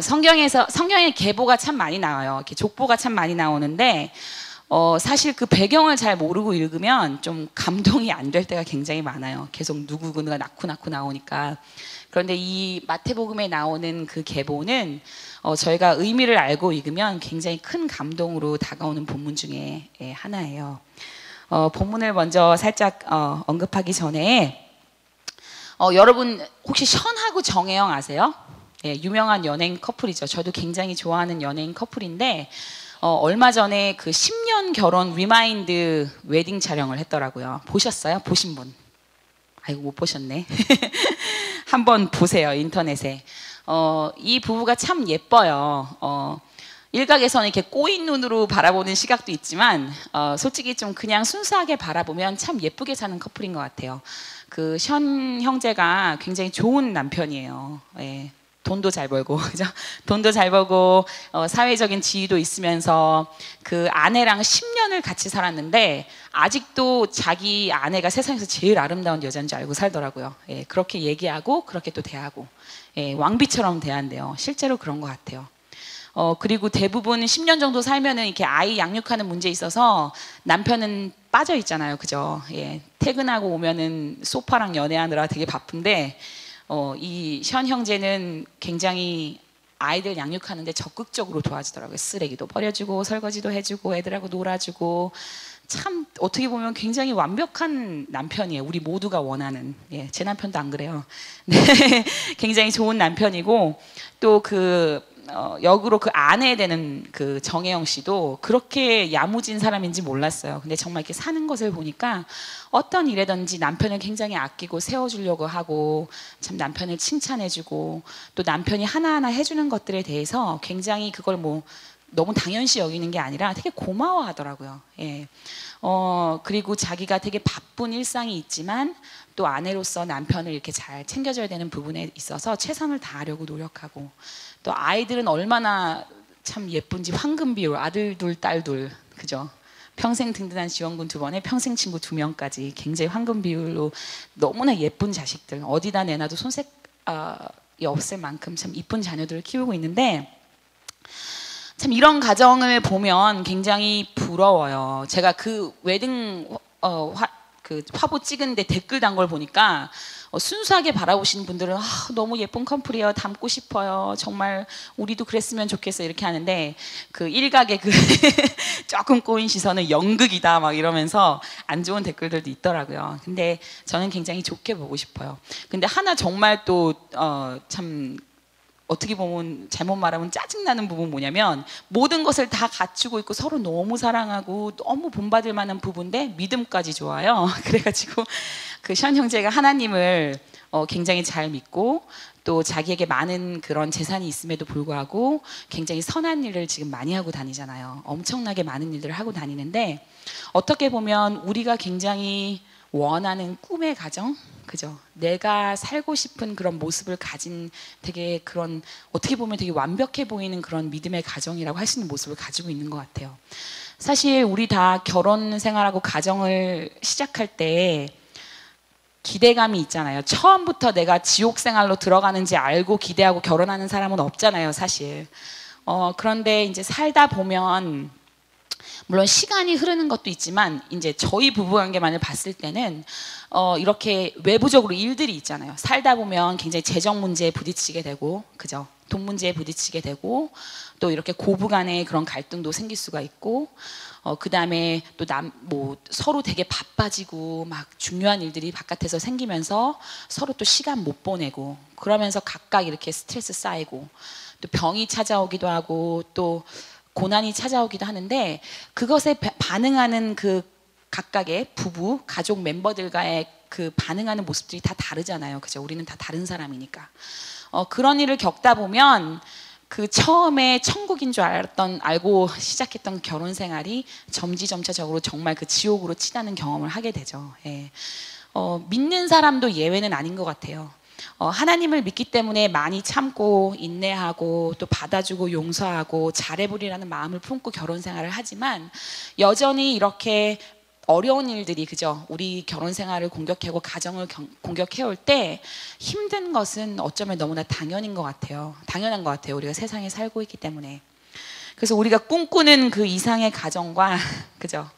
성경에 계보가 참 많이 나와요. 이렇게 족보가 참 많이 나오는데, 사실 그 배경을 잘 모르고 읽으면 좀 감동이 안 될 때가 굉장히 많아요. 계속 누구누가 낳고 나오니까. 그런데 이 마태복음에 나오는 그 계보는 저희가 의미를 알고 읽으면 굉장히 큰 감동으로 다가오는 본문 중에 하나예요. 본문을 먼저 살짝 언급하기 전에 여러분 혹시 션하고 정혜영 아세요? 유명한 연예인 커플이죠. 저도 굉장히 좋아하는 연예인 커플인데 얼마 전에 그 10년 결혼 리마인드 웨딩 촬영을 했더라고요. 보셨어요? 보신 분? 아이고 못 보셨네. 한번 보세요, 인터넷에. 이 부부가 참 예뻐요. 일각에서는 이렇게 꼬인 눈으로 바라보는 시각도 있지만 솔직히 좀 그냥 순수하게 바라보면 참 예쁘게 사는 커플인 것 같아요. 그 션 형제가 굉장히 좋은 남편이에요. 예. 돈도 잘 벌고, 그죠? 돈도 잘 벌고, 사회적인 지위도 있으면서 그 아내랑 10년을 같이 살았는데, 아직도 자기 아내가 세상에서 제일 아름다운 여자인 줄 알고 살더라고요. 예, 그렇게 얘기하고, 그렇게 또 대하고, 예, 왕비처럼 대한대요. 실제로 그런 것 같아요. 그리고 대부분 10년 정도 살면은 이렇게 아이 양육하는 문제에 있어서 남편은 빠져 있잖아요. 그죠? 예, 퇴근하고 오면은 소파랑 연애하느라 되게 바쁜데, 이 션 형제는 굉장히 아이들 양육하는데 적극적으로 도와주더라고요. 쓰레기도 버려주고 설거지도 해주고 애들하고 놀아주고 참 어떻게 보면 굉장히 완벽한 남편이에요. 우리 모두가 원하는. 예, 제 남편도 안 그래요. 네, 굉장히 좋은 남편이고 또 역으로 그 아내 되는 그 정혜영 씨도 그렇게 야무진 사람인지 몰랐어요. 근데 정말 이렇게 사는 것을 보니까 어떤 일에든지 남편을 굉장히 아끼고 세워주려고 하고 참 남편을 칭찬해주고 또 남편이 하나하나 해주는 것들에 대해서 굉장히 그걸 뭐 너무 당연시 여기는 게 아니라 되게 고마워하더라고요. 예. 그리고 자기가 되게 바쁜 일상이 있지만 또 아내로서 남편을 이렇게 잘 챙겨줘야 되는 부분에 있어서 최선을 다하려고 노력하고 또 아이들은 얼마나 참 예쁜지 황금 비율 아들 둘, 딸 둘, 그죠? 평생 든든한 지원군 2번에 평생 친구 2명까지 굉장히 황금 비율로 너무나 예쁜 자식들 어디다 내놔도 손색이 없을 만큼 참 이쁜 자녀들을 키우고 있는데 참 이런 가정을 보면 굉장히 부러워요. 제가 그 웨딩 그 화보 찍은데 댓글 단 걸 보니까 순수하게 바라보시는 분들은 너무 예쁜 커플이에요. 닮고 싶어요. 정말 우리도 그랬으면 좋겠어 이렇게 하는데 그 일각의 그 조금 꼬인 시선은 연극이다 막 이러면서 안 좋은 댓글들도 있더라고요. 근데 저는 굉장히 좋게 보고 싶어요. 근데 하나 정말 또 참 어떻게 보면 잘못 말하면 짜증나는 부분 뭐냐면 모든 것을 다 갖추고 있고 서로 너무 사랑하고 너무 본받을 만한 부부인데 믿음까지 좋아요. 그래가지고 그 션 형제가 하나님을 굉장히 잘 믿고 또 자기에게 많은 그런 재산이 있음에도 불구하고 굉장히 선한 일을 지금 많이 하고 다니잖아요. 엄청나게 많은 일들을 하고 다니는데 어떻게 보면 우리가 굉장히 원하는 꿈의 가정? 그죠? 내가 살고 싶은 그런 모습을 가진 되게 그런 어떻게 보면 되게 완벽해 보이는 그런 믿음의 가정이라고 할 수 있는 모습을 가지고 있는 것 같아요. 사실 우리 다 결혼 생활하고 가정을 시작할 때 기대감이 있잖아요. 처음부터 내가 지옥 생활로 들어가는지 알고 기대하고 결혼하는 사람은 없잖아요, 사실. 그런데 이제 살다 보면 물론 시간이 흐르는 것도 있지만 이제 저희 부부관계만을 봤을 때는 이렇게 외부적으로 일들이 있잖아요. 살다 보면 굉장히 재정 문제에 부딪히게 되고, 그죠? 돈 문제에 부딪히게 되고, 또 이렇게 고부간의 그런 갈등도 생길 수가 있고, 그 다음에 또 서로 되게 바빠지고 막 중요한 일들이 바깥에서 생기면서 서로 또 시간 못 보내고, 그러면서 각각 이렇게 스트레스 쌓이고, 또 병이 찾아오기도 하고, 또 고난이 찾아오기도 하는데 그것에 반응하는 그 각각의 부부, 가족 멤버들과의 그 반응하는 모습들이 다 다르잖아요. 그죠? 우리는 다 다른 사람이니까. 그런 일을 겪다 보면 그 처음에 천국인 줄 알고 시작했던 결혼 생활이 점차적으로 정말 그 지옥으로 치닫는 경험을 하게 되죠. 예. 믿는 사람도 예외는 아닌 것 같아요. 하나님을 믿기 때문에 많이 참고 인내하고 또 받아주고 용서하고 잘해보리라는 마음을 품고 결혼 생활을 하지만 여전히 이렇게 어려운 일들이 그죠? 우리 결혼 생활을 공격하고 가정을 공격해올 때 힘든 것은 어쩌면 너무나 당연한 것 같아요. 우리가 세상에 살고 있기 때문에. 그래서 우리가 꿈꾸는 그 이상의 가정과 그죠?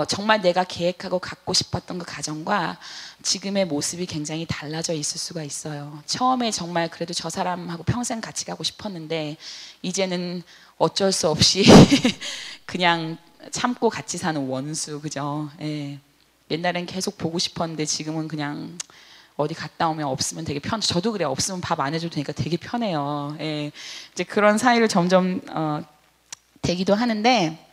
정말 내가 계획하고 갖고 싶었던 그 가정과 지금의 모습이 굉장히 달라져 있을 수가 있어요. 처음에 정말 그래도 저 사람하고 평생 같이 가고 싶었는데 이제는 어쩔 수 없이 그냥 참고 같이 사는 원수, 그죠? 예. 옛날엔 계속 보고 싶었는데 지금은 그냥 어디 갔다 오면 없으면 되게 저도 그래요. 없으면 밥 안 해줘도 되니까 되게 편해요. 예. 이제 그런 사이를 점점 되기도 하는데,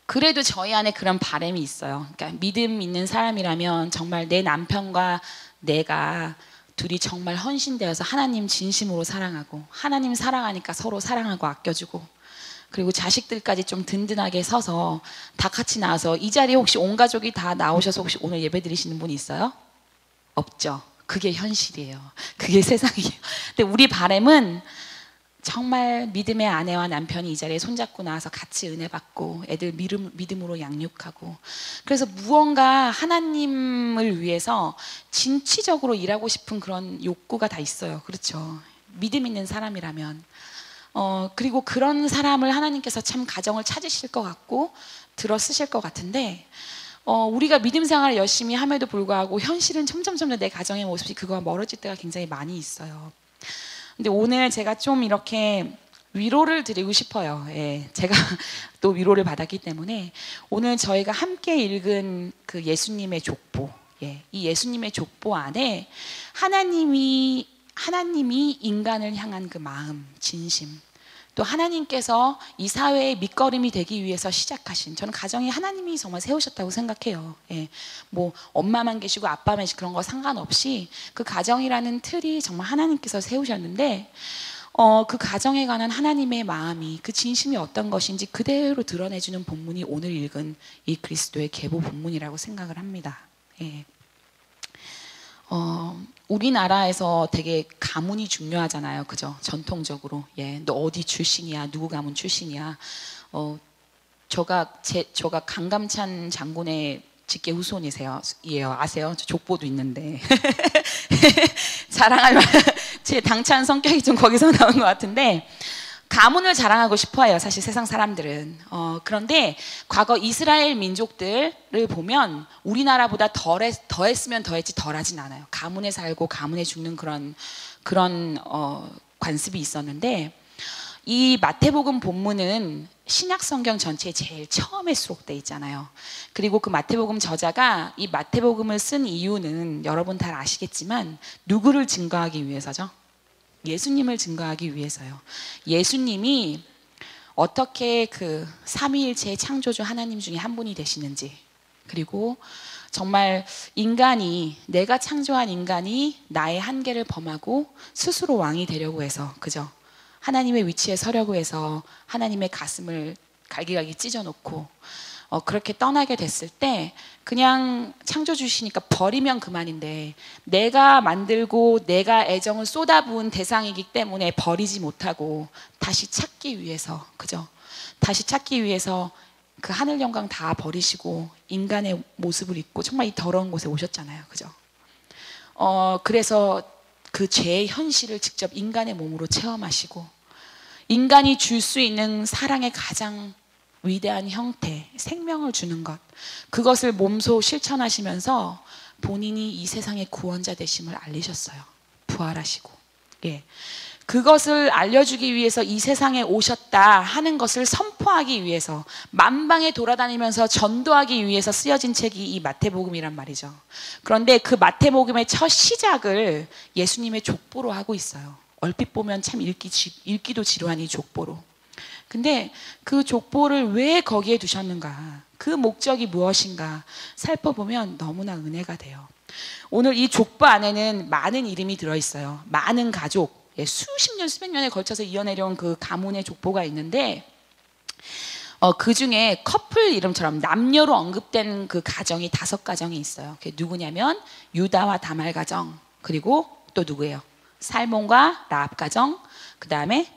그래도 저희 안에 그런 바람이 있어요. 그러니까 믿음 있는 사람이라면 정말 내 남편과 내가 둘이 정말 헌신되어서 하나님 진심으로 사랑하고, 하나님 사랑하니까 서로 사랑하고 아껴주고, 그리고 자식들까지 좀 든든하게 서서 다 같이 나와서, 이 자리에 혹시 온 가족이 다 나오셔서 혹시 오늘 예배 드리시는 분이 있어요? 없죠. 그게 현실이에요. 그게 세상이에요. 근데 우리 바람은 정말 믿음의 아내와 남편이 이 자리에 손잡고 나와서 같이 은혜 받고 애들 믿음으로 양육하고, 그래서 무언가 하나님을 위해서 진취적으로 일하고 싶은 그런 욕구가 다 있어요. 그렇죠. 믿음 있는 사람이라면. 그리고 그런 사람을 하나님께서 참 가정을 찾으실 것 같고 들어 쓰실 것 같은데, 우리가 믿음 생활을 열심히 함에도 불구하고 현실은 점점 내 가정의 모습이 그거와 멀어질 때가 굉장히 많이 있어요. 근데 오늘 제가 좀 이렇게 위로를 드리고 싶어요. 예, 제가 또 위로를 받았기 때문에 오늘 저희가 함께 읽은 그 예수님의 족보, 이 예수님의 족보 안에 하나님이 인간을 향한 그 마음, 진심, 또 하나님께서 이 사회의 밑거름이 되기 위해서 시작하신, 저는 가정이 하나님이 정말 세우셨다고 생각해요. 예, 뭐 엄마만 계시고 아빠만 계시고 그런 거 상관없이 그 가정이라는 틀이 정말 하나님께서 세우셨는데, 그 가정에 관한 하나님의 마음이, 그 진심이 어떤 것인지 그대로 드러내주는 본문이 오늘 읽은 이 그리스도의 계보 본문이라고 생각을 합니다. 예. 우리나라에서 되게 가문이 중요하잖아요. 그죠? 전통적으로. 예. 너 어디 출신이야? 누구 가문 출신이야? 저가 강감찬 장군의 직계 후손이세요. 아세요? 저 족보도 있는데. 자랑할 만한, 제 당찬 성격이 좀 거기서 나온 것 같은데, 가문을 자랑하고 싶어 해요. 사실 세상 사람들은. 그런데 과거 이스라엘 민족들을 보면 우리나라보다 더했으면 더했지 덜하진 않아요. 가문에 살고 가문에 죽는 그런 관습이 있었는데, 이 마태복음 본문은 신약 성경 전체에 제일 처음에 수록돼 있잖아요. 그리고 그 마태복음 저자가 이 마태복음을 쓴 이유는 여러분 다 아시겠지만 누구를 증거하기 위해서죠? 예수님을 증거하기 위해서요. 예수님이 어떻게 그 삼위일체의 창조주 하나님 중에 한 분이 되시는지, 그리고 정말 내가 창조한 인간이 나의 한계를 범하고 스스로 왕이 되려고 해서, 그죠? 하나님의 위치에 서려고 해서 하나님의 가슴을 갈기갈기 찢어놓고 그렇게 떠나게 됐을 때, 그냥 창조주시니까 버리면 그만인데, 내가 만들고 내가 애정을 쏟아부은 대상이기 때문에 버리지 못하고 다시 찾기 위해서, 그죠? 다시 찾기 위해서 그 하늘 영광 다 버리시고 인간의 모습을 입고 정말 이 더러운 곳에 오셨잖아요. 그죠? 그래서 그 죄의 현실을 직접 인간의 몸으로 체험하시고, 인간이 줄 수 있는 사랑의 가장 위대한 형태, 생명을 주는 것, 그것을 몸소 실천하시면서 본인이 이 세상의 구원자 되심을 알리셨어요. 부활하시고. 예. 그것을 알려주기 위해서 이 세상에 오셨다 하는 것을 선포하기 위해서 만방에 돌아다니면서 전도하기 위해서 쓰여진 책이 이 마태복음이란 말이죠. 그런데 그 마태복음의 첫 시작을 예수님의 족보로 하고 있어요. 얼핏 보면 참 읽기도 지루한 이 족보로. 근데 그 족보를 왜 거기에 두셨는가, 그 목적이 무엇인가 살펴보면 너무나 은혜가 돼요. 오늘 이 족보 안에는 많은 이름이 들어있어요. 많은 가족, 수십 년, 수백 년에 걸쳐서 이어내려온 그 가문의 족보가 있는데, 그 중에 커플 이름처럼 남녀로 언급된 그 가정이 5가정이 있어요. 그게 누구냐면 유다와 다말 가정, 그리고 또 누구예요? 살몬과 라합 가정, 그 다음에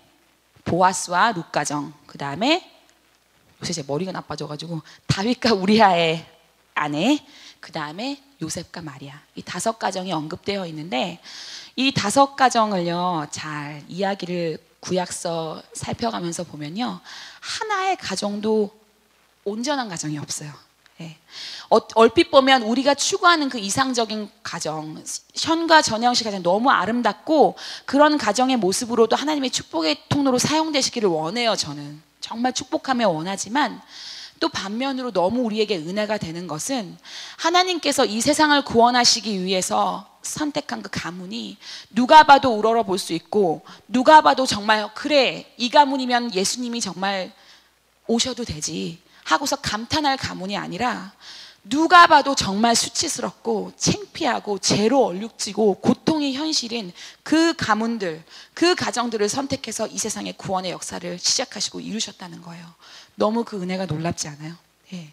보아스와 룻 가정, 그 다음에 요새 제 머리가 나빠져가지고 다윗과 우리아의 아내, 그 다음에 요셉과 마리아, 이 5가정이 언급되어 있는데 이 5가정을요 잘 이야기를 구약서 살펴가면서 보면요 하나의 가정도 온전한 가정이 없어요. 예. 얼핏 보면 우리가 추구하는 그 이상적인 가정, 현과 전형식 가정 너무 아름답고 그런 가정의 모습으로도 하나님의 축복의 통로로 사용되시기를 원해요. 저는 정말 축복하며 원하지만 또 반면으로 너무 우리에게 은혜가 되는 것은 하나님께서 이 세상을 구원하시기 위해서 선택한 그 가문이 누가 봐도 우러러 볼 수 있고 누가 봐도 정말 그래 이 가문이면 예수님이 정말 오셔도 되지 하고서 감탄할 가문이 아니라 누가 봐도 정말 수치스럽고 창피하고 죄로 얼룩지고 고통의 현실인 그 가문들, 그 가정들을 선택해서 이 세상의 구원의 역사를 시작하시고 이루셨다는 거예요. 너무 그 은혜가 놀랍지 않아요? 예.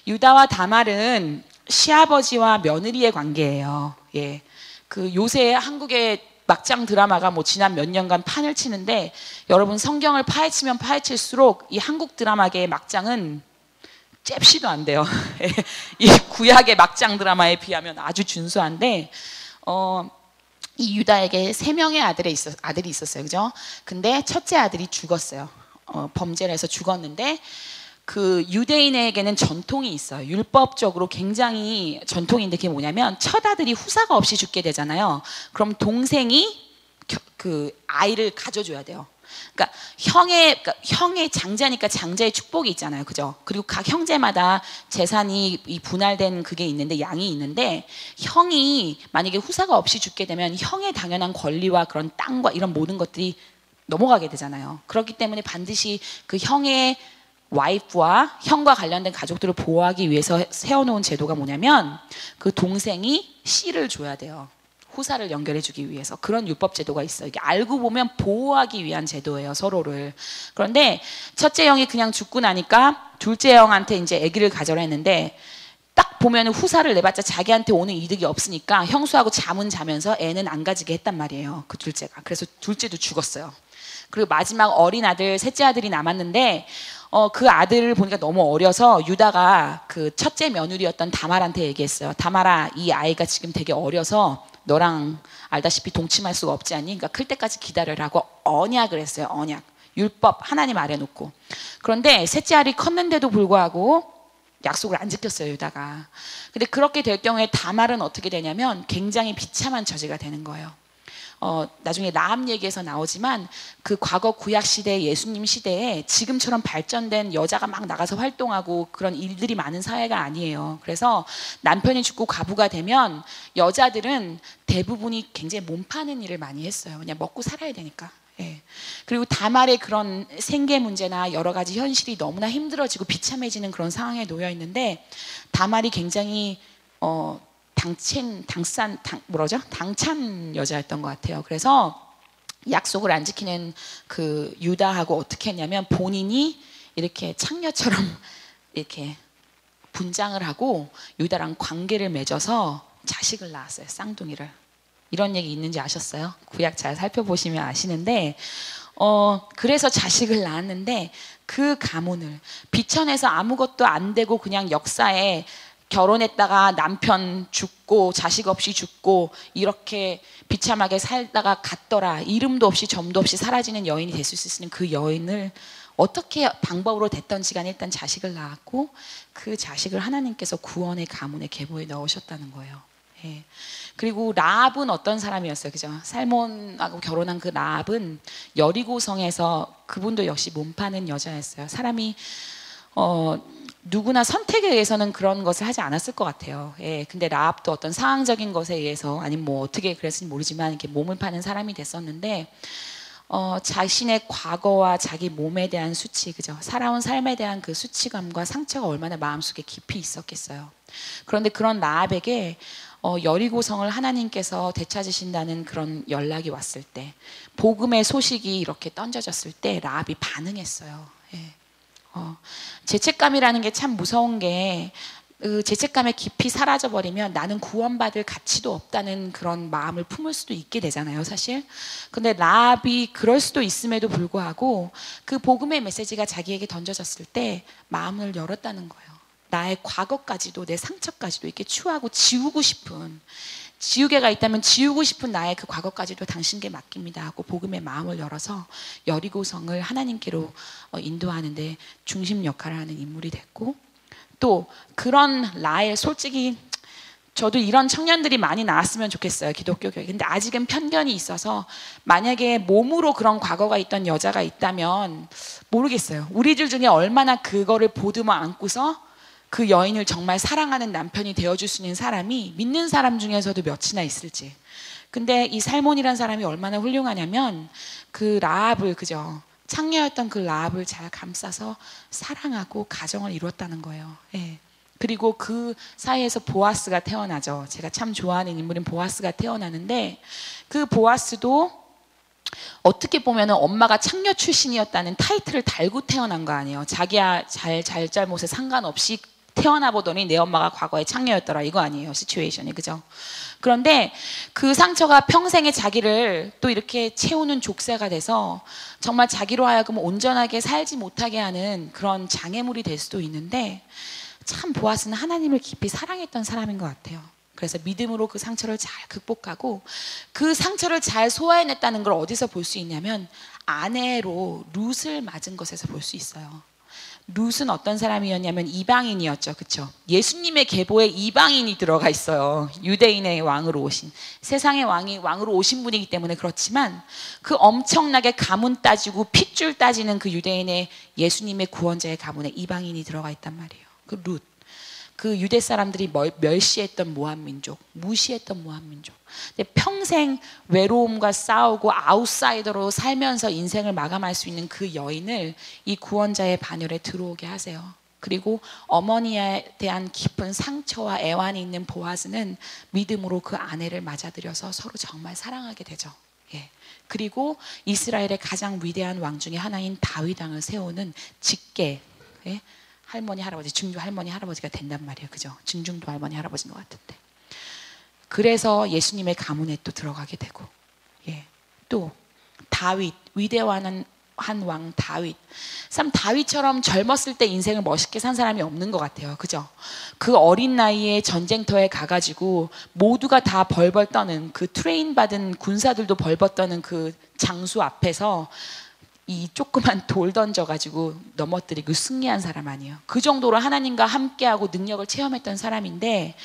유다와 다말은 시아버지와 며느리의 관계예요. 예. 그 요새 한국의 막장 드라마가 뭐 지난 몇 년간 판을 치는데 여러분 성경을 파헤치면 파헤칠수록 이 한국 드라마계의 막장은 잽시도 안 돼요. 이 구약의 막장 드라마에 비하면 아주 준수한데 이 유다에게 3명의 아들이 있었어요. 그죠? 근데 첫째 아들이 죽었어요. 범죄를 해서 죽었는데 그 유대인에게는 전통이 있어요. 율법적으로 굉장히 전통인데 그게 뭐냐면 첫 아들이 후사가 없이 죽게 되잖아요. 그럼 동생이 그 아이를 가져줘야 돼요. 그러니까 형의 장자니까 장자의 축복이 있잖아요. 그죠? 그리고 각 형제마다 재산이 분할된 그게 있는데 양이 있는데 형이 만약에 후사가 없이 죽게 되면 형의 당연한 권리와 그런 땅과 이런 모든 것들이 넘어가게 되잖아요. 그렇기 때문에 반드시 그 형의 와이프와 형과 관련된 가족들을 보호하기 위해서 세워놓은 제도가 뭐냐면 그 동생이 씨를 줘야 돼요. 후사를 연결해주기 위해서 그런 율법 제도가 있어요. 이게 알고 보면 보호하기 위한 제도예요, 서로를. 그런데 첫째 형이 그냥 죽고 나니까 둘째 형한테 이제 아기를 가져라 했는데 딱 보면 후사를 내봤자 자기한테 오는 이득이 없으니까 형수하고 잠은 자면서 애는 안 가지게 했단 말이에요, 그 둘째가. 그래서 둘째도 죽었어요. 그리고 마지막 어린 아들, 셋째 아들이 남았는데 그 아들을 보니까 너무 어려서 유다가 그 첫째 며느리였던 다말한테 얘기했어요. 다말아, 이 아이가 지금 되게 어려서 너랑 알다시피 동침할 수가 없지 않니? 그러니까 클 때까지 기다려라고 언약을 했어요. 언약. 율법 하나님 아래 놓고. 그런데 셋째 아들이 컸는데도 불구하고 약속을 안 지켰어요, 유다가. 근데 그렇게 될 경우에 다말은 어떻게 되냐면 굉장히 비참한 처지가 되는 거예요. 나중에 라합 얘기에서 나오지만 그 과거 구약 시대, 예수님 시대에 지금처럼 발전된 여자가 막 나가서 활동하고 그런 일들이 많은 사회가 아니에요. 그래서 남편이 죽고 과부가 되면 여자들은 대부분이 굉장히 몸 파는 일을 많이 했어요. 그냥 먹고 살아야 되니까. 예. 그리고 다말의 그런 생계 문제나 여러 가지 현실이 너무나 힘들어지고 비참해지는 그런 상황에 놓여 있는데 다말이 굉장히 당찬 여자였던 것 같아요. 그래서 약속을 안 지키는 그 유다하고 어떻게 했냐면 본인이 이렇게 창녀처럼 이렇게 분장을 하고 유다랑 관계를 맺어서 자식을 낳았어요. 쌍둥이를. 이런 얘기 있는지 아셨어요? 구약 잘 살펴보시면 아시는데 그래서 자식을 낳았는데 그 가문을 비천해서 아무것도 안 되고 그냥 역사에 결혼했다가 남편 죽고 자식 없이 죽고 이렇게 비참하게 살다가 갔더라, 이름도 없이 점도 없이 사라지는 여인이 될 수 있는 그 여인을 어떻게 방법으로 됐던지 간에 일단 자식을 낳았고 그 자식을 하나님께서 구원의 가문의 계보에 넣으셨다는 거예요. 예. 그리고 라합은 어떤 사람이었어요? 그죠? 살몬하고 결혼한 그 라합은 여리고성에서 그분도 역시 몸 파는 여자였어요. 사람이 누구나 선택에 의해서는 그런 것을 하지 않았을 것 같아요. 예, 근데 라합도 어떤 상황적인 것에 의해서 아니면 뭐 어떻게 그랬을지 모르지만 이렇게 몸을 파는 사람이 됐었는데 자신의 과거와 자기 몸에 대한 수치, 그죠? 살아온 삶에 대한 그 수치감과 상처가 얼마나 마음속에 깊이 있었겠어요. 그런데 그런 라합에게 여리고성을 하나님께서 되찾으신다는 그런 연락이 왔을 때, 복음의 소식이 이렇게 던져졌을 때 라합이 반응했어요. 예. 죄책감이라는 게 참 무서운 게 그 죄책감에 깊이 사라져버리면 나는 구원받을 가치도 없다는 그런 마음을 품을 수도 있게 되잖아요, 사실. 근데 라합이 그럴 수도 있음에도 불구하고 그 복음의 메시지가 자기에게 던져졌을 때 마음을 열었다는 거예요. 나의 과거까지도, 내 상처까지도 이렇게 추하고 지우고 싶은, 지우개가 있다면 지우고 싶은 나의 그 과거까지도 당신께 맡깁니다 하고 복음의 마음을 열어서 여리고성을 하나님께로 인도하는데 중심 역할을 하는 인물이 됐고, 또 그런 라헬, 솔직히 저도 이런 청년들이 많이 나왔으면 좋겠어요, 기독교 교회. 근데 아직은 편견이 있어서 만약에 몸으로 그런 과거가 있던 여자가 있다면 모르겠어요. 우리들 중에 얼마나 그거를 보듬어 안고서 그 여인을 정말 사랑하는 남편이 되어줄 수 있는 사람이 믿는 사람 중에서도 몇이나 있을지. 근데 이 살몬이라는 사람이 얼마나 훌륭하냐면 그 라합을, 그죠? 창녀였던 그 라합을 잘 감싸서 사랑하고 가정을 이루었다는 거예요. 예. 그리고 그 사이에서 보아스가 태어나죠. 제가 참 좋아하는 인물인 보아스가 태어나는데, 그 보아스도 어떻게 보면 엄마가 창녀 출신이었다는 타이틀을 달고 태어난 거 아니에요. 자기야 잘잘못에 상관없이 태어나 보더니 내 엄마가 과거에 창녀였더라, 이거 아니에요, 시츄에이션이. 그죠? 그런데 그 상처가 평생의 자기를 또 이렇게 채우는 족쇄가 돼서 정말 자기로 하여금 온전하게 살지 못하게 하는 그런 장애물이 될 수도 있는데, 참 보아스는 하나님을 깊이 사랑했던 사람인 것 같아요. 그래서 믿음으로 그 상처를 잘 극복하고, 그 상처를 잘 소화해냈다는 걸 어디서 볼 수 있냐면 아내로 룻을 맞은 것에서 볼 수 있어요. 룻은 어떤 사람이었냐면 이방인이었죠. 그렇죠? 예수님의 계보에 이방인이 들어가 있어요. 유대인의 왕으로 오신, 세상의 왕으로 오신 분이기 때문에 그렇지만, 그 엄청나게 가문 따지고 핏줄 따지는 그 유대인의 예수님의 구원자의 가문에 이방인이 들어가 있단 말이에요. 그 룻, 그 유대 사람들이 멸시했던 모압 민족, 무시했던 모압 민족. 근데 평생 외로움과 싸우고 아웃사이더로 살면서 인생을 마감할 수 있는 그 여인을 이 구원자의 반열에 들어오게 하세요. 그리고 어머니에 대한 깊은 상처와 애환이 있는 보아스는 믿음으로 그 아내를 맞아들여서 서로 정말 사랑하게 되죠. 예. 그리고 이스라엘의 가장 위대한 왕 중에 하나인 다윗 왕을 세우는 직계, 예? 할머니 할아버지, 증조 할머니 할아버지가 된단 말이에요. 그죠? 증중도 할머니 할아버지인 것 같은데. 그래서 예수님의 가문에 또 들어가게 되고, 예. 또 다윗, 위대한 한 왕 다윗. 참 다윗처럼 젊었을 때 인생을 멋있게 산 사람이 없는 것 같아요. 그죠? 그 어린 나이에 전쟁터에 가가지고 모두가 다 벌벌 떠는, 그 트레인 받은 군사들도 벌벌 떠는 그 장수 앞에서 이 조그만 돌 던져가지고 넘어뜨리고 승리한 사람 아니에요. 그 정도로 하나님과 함께하고 능력을 체험했던 사람인데,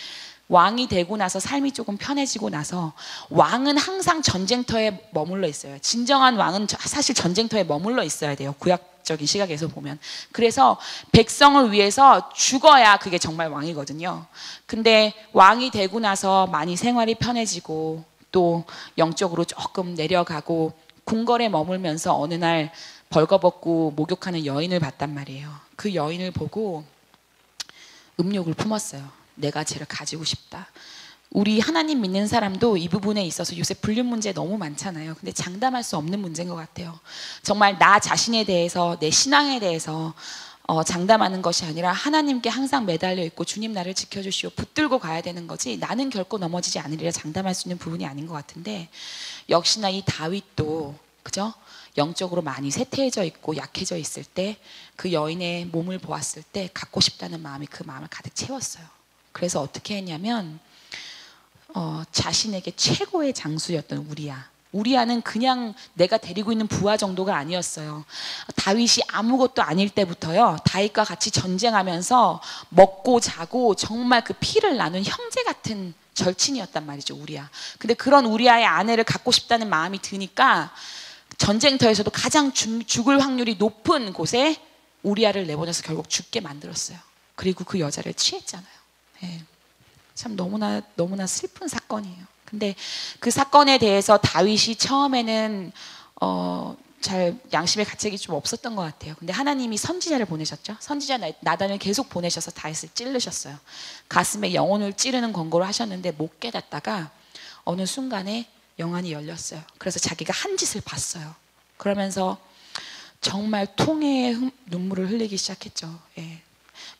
왕이 되고 나서 삶이 조금 편해지고 나서, 왕은 항상 전쟁터에 머물러 있어요. 진정한 왕은 사실 전쟁터에 머물러 있어야 돼요, 구약적인 시각에서 보면. 그래서 백성을 위해서 죽어야 그게 정말 왕이거든요. 근데 왕이 되고 나서 많이 생활이 편해지고 또 영적으로 조금 내려가고 궁궐에 머물면서 어느 날 벌거벗고 목욕하는 여인을 봤단 말이에요. 그 여인을 보고 음욕을 품었어요. 내가 쟤를 가지고 싶다. 우리 하나님 믿는 사람도 이 부분에 있어서 요새 불륜 문제 너무 많잖아요. 근데 장담할 수 없는 문제인 것 같아요. 정말 나 자신에 대해서, 내 신앙에 대해서 장담하는 것이 아니라 하나님께 항상 매달려 있고 주님 나를 지켜주시오 붙들고 가야 되는 거지, 나는 결코 넘어지지 않으리라 장담할 수 있는 부분이 아닌 것 같은데, 역시나 이 다윗도, 그죠? 영적으로 많이 쇠퇴해져 있고 약해져 있을 때 그 여인의 몸을 보았을 때 갖고 싶다는 마음이 그 마음을 가득 채웠어요. 그래서 어떻게 했냐면 자신에게 최고의 장수였던 우리야는 그냥 내가 데리고 있는 부하 정도가 아니었어요. 다윗이 아무것도 아닐 때부터요, 다윗과 같이 전쟁하면서 먹고 자고 정말 그 피를 나눈 형제 같은 절친이었단 말이죠, 우리야. 근데 그런 우리야의 아내를 갖고 싶다는 마음이 드니까 전쟁터에서도 가장 죽을 확률이 높은 곳에 우리야를 내보내서 결국 죽게 만들었어요. 그리고 그 여자를 취했잖아요. 예. 참 너무나 슬픈 사건이에요. 근데 그 사건에 대해서 다윗이 처음에는 잘 양심의 가책이 좀 없었던 것 같아요. 근데 하나님이 선지자를 보내셨죠. 선지자 나단을 계속 보내셔서 다윗을 찌르셨어요. 가슴에 영혼을 찌르는 권고를 하셨는데 못 깨닫다가 어느 순간에 영안이 열렸어요. 그래서 자기가 한 짓을 봤어요. 그러면서 정말 통해의 눈물을 흘리기 시작했죠. 예.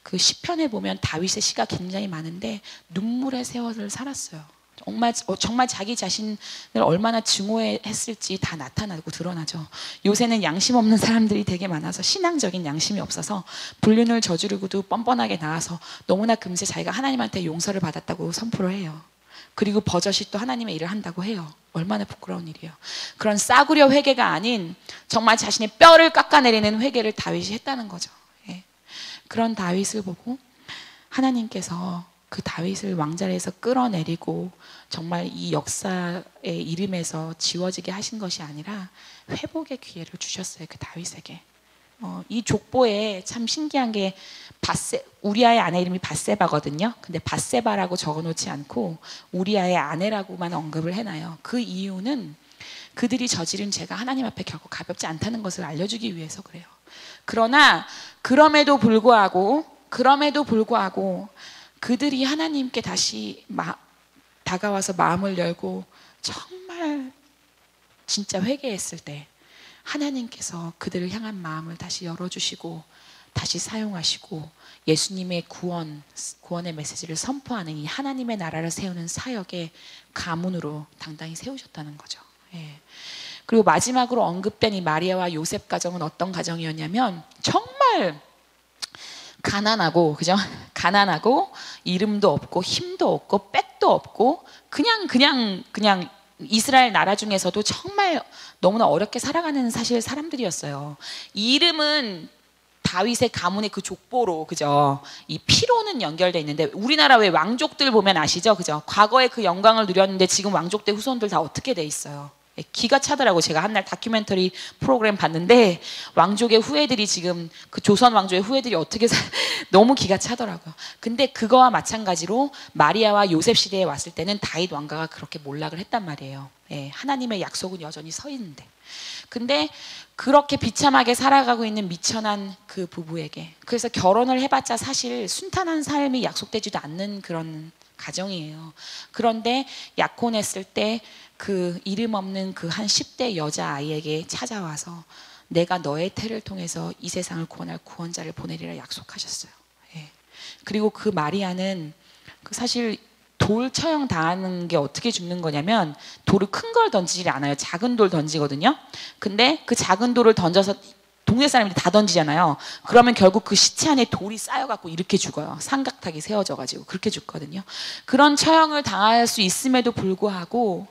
그 시편에 보면 다윗의 시가 굉장히 많은데 눈물의 세월을 살았어요. 정말 자기 자신을 얼마나 증오했을지 다 나타나고 드러나죠. 요새는 양심 없는 사람들이 되게 많아서 신앙적인 양심이 없어서 불륜을 저지르고도 뻔뻔하게 나와서 너무나 금세 자기가 하나님한테 용서를 받았다고 선포를 해요. 그리고 버젓이 또 하나님의 일을 한다고 해요. 얼마나 부끄러운 일이에요. 그런 싸구려 회개가 아닌 정말 자신의 뼈를 깎아내리는 회개를 다윗이 했다는 거죠. 예. 그런 다윗을 보고 하나님께서 그 다윗을 왕자리에서 끌어내리고 정말 이 역사의 이름에서 지워지게 하신 것이 아니라 회복의 기회를 주셨어요. 그 다윗에게. 이 족보에 참 신기한 게 우리아의 아내 이름이 밧세바거든요. 근데 밧세바라고 적어놓지 않고 우리아의 아내라고만 언급을 해놔요. 그 이유는 그들이 저지른 죄가 하나님 앞에 결코 가볍지 않다는 것을 알려주기 위해서 그래요. 그러나 그럼에도 불구하고 그들이 하나님께 다시 다가와서 마음을 열고 정말 진짜 회개했을 때 하나님께서 그들을 향한 마음을 다시 열어주시고 다시 사용하시고 예수님의 구원의 메시지를 선포하는 이 하나님의 나라를 세우는 사역의 가문으로 당당히 세우셨다는 거죠. 예. 그리고 마지막으로 언급된 이 마리아와 요셉 가정은 어떤 가정이었냐면 정말 가난하고, 그죠? 가난하고 이름도 없고 힘도 없고 백도 없고 그냥 이스라엘 나라 중에서도 정말 너무나 어렵게 살아가는 사실 사람들이었어요. 이 이름은 다윗의 가문의 그 족보로, 그죠? 이 피로는 연결돼 있는데 우리나라 왜 왕족들 보면 아시죠? 그죠? 과거에 그 영광을 누렸는데 지금 왕족들 후손들 다 어떻게 돼 있어요? 기가 차더라고. 제가 한날 다큐멘터리 프로그램 봤는데 왕족의 후예들이 지금 그 조선 왕조의 후예들이 어떻게 너무 기가 차더라고요. 근데 그거와 마찬가지로 마리아와 요셉 시대에 왔을 때는 다윗 왕가가 그렇게 몰락을 했단 말이에요. 예, 하나님의 약속은 여전히 서 있는데. 근데 그렇게 비참하게 살아가고 있는 미천한 그 부부에게, 그래서 결혼을 해봤자 사실 순탄한 삶이 약속되지도 않는 그런 가정이에요. 그런데 약혼했을 때 그 이름 없는 그 한 10대 여자아이에게 찾아와서 내가 너의 태를 통해서 이 세상을 구원할 구원자를 보내리라 약속하셨어요. 예. 그리고 그 마리아는 그 사실 돌 처형 당하는 게 어떻게 죽는 거냐면 돌을 큰 걸 던지지 않아요. 작은 돌 던지거든요. 근데 그 작은 돌을 던져서 동네 사람들이 다 던지잖아요. 그러면 결국 그 시체 안에 돌이 쌓여갖고 이렇게 죽어요. 삼각탁이 세워져가지고 그렇게 죽거든요. 그런 처형을 당할 수 있음에도 불구하고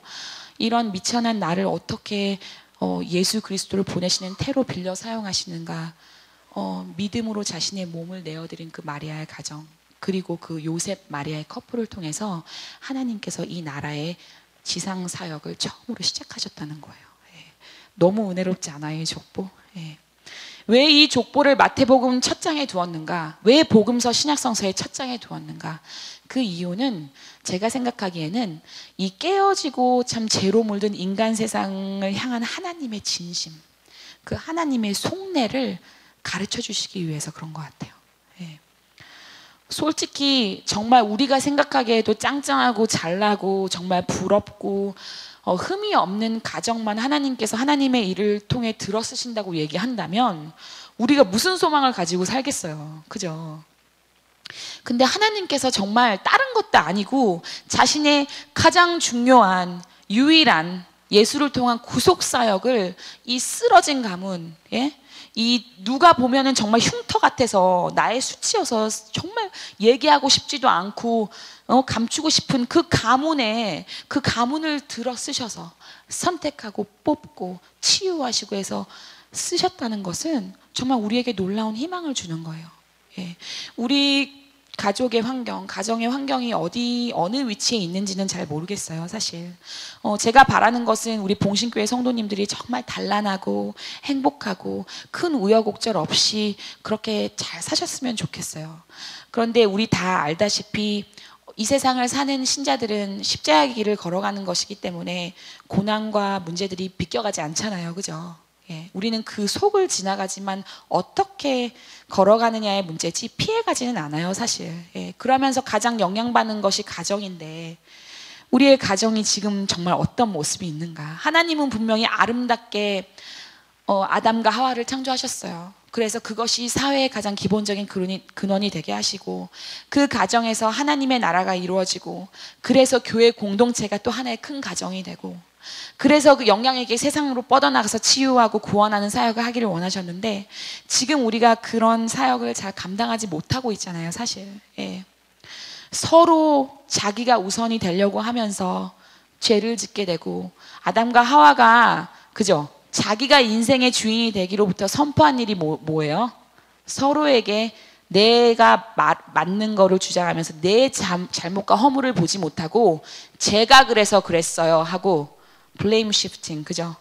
이런 미천한 나를 어떻게 예수 그리스도를 보내시는 태로 빌려 사용하시는가. 믿음으로 자신의 몸을 내어드린 그 마리아의 가정, 그리고 그 요셉 마리아의 커플을 통해서 하나님께서 이 나라의 지상 사역을 처음으로 시작하셨다는 거예요. 예. 너무 은혜롭지 않아요, 이 족보? 예. 왜 이 족보를 마태복음 첫 장에 두었는가? 왜 복음서 신약성서의 첫 장에 두었는가? 그 이유는 제가 생각하기에는 이 깨어지고 참 죄로 물든 인간 세상을 향한 하나님의 진심, 그 하나님의 속내를 가르쳐 주시기 위해서 그런 것 같아요. 예. 솔직히 정말 우리가 생각하기에도 짱짱하고 잘나고 정말 부럽고 흠이 없는 가정만 하나님께서 하나님의 일을 통해 들어 쓰신다고 얘기한다면 우리가 무슨 소망을 가지고 살겠어요. 그죠? 근데 하나님께서 정말 다른 것도 아니고 자신의 가장 중요한 유일한 예수를 통한 구속사역을 이 쓰러진 가문, 예? 이 누가 보면은 정말 흉터 같아서 나의 수치여서 정말 얘기하고 싶지도 않고 감추고 싶은 그 가문을 들어 쓰셔서 선택하고 뽑고 치유하시고 해서 쓰셨다는 것은 정말 우리에게 놀라운 희망을 주는 거예요. 예. 우리 가족의 환경, 가정의 환경이 어느 위치에 있는지는 잘 모르겠어요, 사실. 제가 바라는 것은 우리 봉신교회 성도님들이 정말 단란하고 행복하고 큰 우여곡절 없이 그렇게 잘 사셨으면 좋겠어요. 그런데 우리 다 알다시피 이 세상을 사는 신자들은 십자가 길을 걸어가는 것이기 때문에 고난과 문제들이 비껴가지 않잖아요, 그죠? 예, 우리는 그 속을 지나가지만 어떻게 걸어가느냐의 문제지 피해가지는 않아요, 사실. 예, 그러면서 가장 영향받는 것이 가정인데 우리의 가정이 지금 정말 어떤 모습이 있는가. 하나님은 분명히 아름답게 아담과 하와를 창조하셨어요. 그래서 그것이 사회의 가장 기본적인 근원이 되게 하시고, 그 가정에서 하나님의 나라가 이루어지고, 그래서 교회 공동체가 또 하나의 큰 가정이 되고, 그래서 그 영향력이 세상으로 뻗어나가서 치유하고 구원하는 사역을 하기를 원하셨는데, 지금 우리가 그런 사역을 잘 감당하지 못하고 있잖아요, 사실. 예. 서로 자기가 우선이 되려고 하면서 죄를 짓게 되고, 아담과 하와가 그죠? 자기가 인생의 주인이 되기로부터 선포한 일이 뭐예요? 서로에게 내가 맞는 거를 주장하면서 내 잘못과 허물을 보지 못하고 제가 그래서 그랬어요 하고 블레임 시프팅, 그죠?